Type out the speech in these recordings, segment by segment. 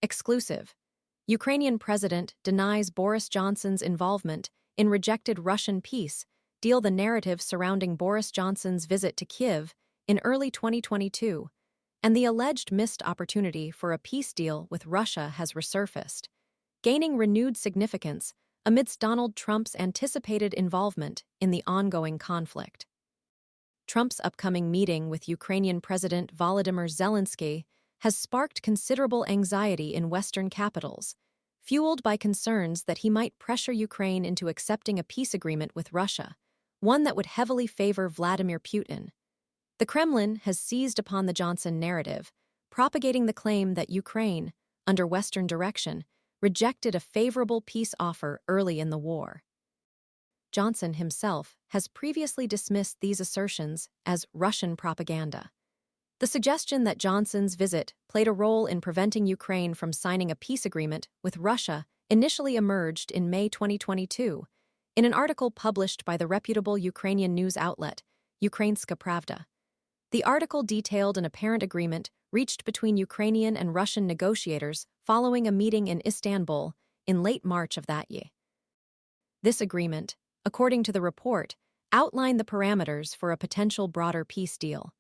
Exclusive. Ukrainian President denies Boris Johnson's involvement in rejected Russian peace deal. The narrative surrounding Boris Johnson's visit to Kyiv in early 2022 and the alleged missed opportunity for a peace deal with Russia has resurfaced, gaining renewed significance amidst Donald Trump's anticipated involvement in the ongoing conflict. Trump's upcoming meeting with Ukrainian President Volodymyr Zelenskyy has sparked considerable anxiety in Western capitals, fueled by concerns that he might pressure Ukraine into accepting a peace agreement with Russia, one that would heavily favor Vladimir Putin. The Kremlin has seized upon the Johnson narrative, propagating the claim that Ukraine, under Western direction, rejected a favorable peace offer early in the war. Johnson himself has previously dismissed these assertions as Russian propaganda. The suggestion that Johnson's visit played a role in preventing Ukraine from signing a peace agreement with Russia initially emerged in May 2022 in an article published by the reputable Ukrainian news outlet, Ukrainska Pravda. The article detailed an apparent agreement reached between Ukrainian and Russian negotiators following a meeting in Istanbul in late March of that year. This agreement, according to the report, outlined the parameters for a potential broader peace deal.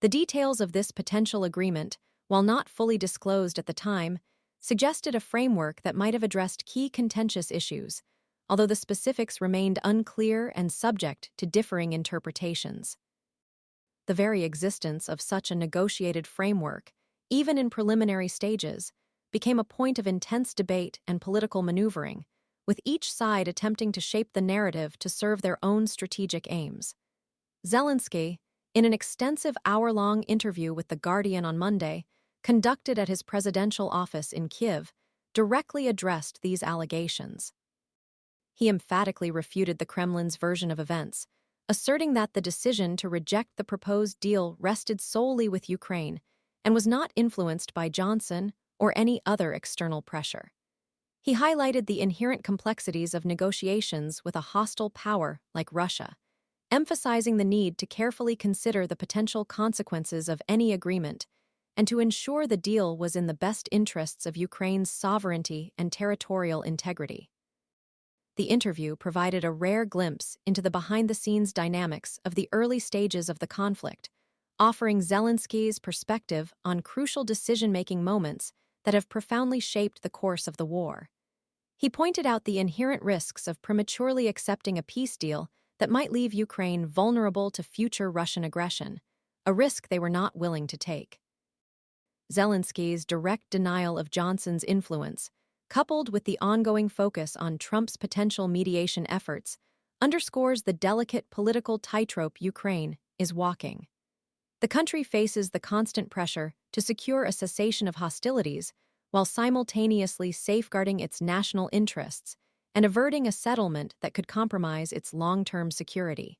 The details of this potential agreement, while not fully disclosed at the time, suggested a framework that might have addressed key contentious issues, although the specifics remained unclear and subject to differing interpretations. The very existence of such a negotiated framework, even in preliminary stages, became a point of intense debate and political maneuvering, with each side attempting to shape the narrative to serve their own strategic aims. Zelenskyy, in an extensive hour-long interview with The Guardian on Monday, conducted at his presidential office in Kyiv, directly addressed these allegations. He emphatically refuted the Kremlin's version of events, asserting that the decision to reject the proposed deal rested solely with Ukraine and was not influenced by Johnson or any other external pressure. He highlighted the inherent complexities of negotiations with a hostile power like Russia, emphasizing the need to carefully consider the potential consequences of any agreement and to ensure the deal was in the best interests of Ukraine's sovereignty and territorial integrity. The interview provided a rare glimpse into the behind-the-scenes dynamics of the early stages of the conflict, offering Zelenskyy's perspective on crucial decision-making moments that have profoundly shaped the course of the war. He pointed out the inherent risks of prematurely accepting a peace deal that might leave Ukraine vulnerable to future Russian aggression, a risk they were not willing to take. Zelenskyy's direct denial of Johnson's influence, coupled with the ongoing focus on Trump's potential mediation efforts, underscores the delicate political tightrope Ukraine is walking. The country faces the constant pressure to secure a cessation of hostilities while simultaneously safeguarding its national interests and averting a settlement that could compromise its long-term security.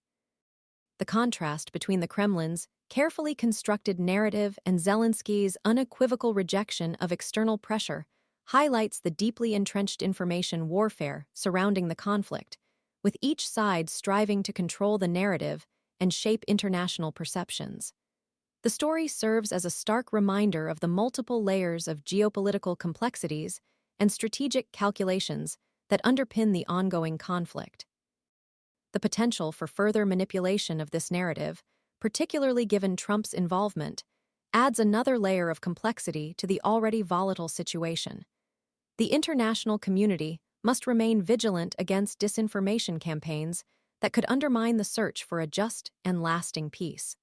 The contrast between the Kremlin's carefully constructed narrative and Zelenskyy's unequivocal rejection of external pressure highlights the deeply entrenched information warfare surrounding the conflict, with each side striving to control the narrative and shape international perceptions. The story serves as a stark reminder of the multiple layers of geopolitical complexities and strategic calculations that underpin the ongoing conflict. The potential for further manipulation of this narrative, particularly given Trump's involvement, adds another layer of complexity to the already volatile situation. The international community must remain vigilant against disinformation campaigns that could undermine the search for a just and lasting peace.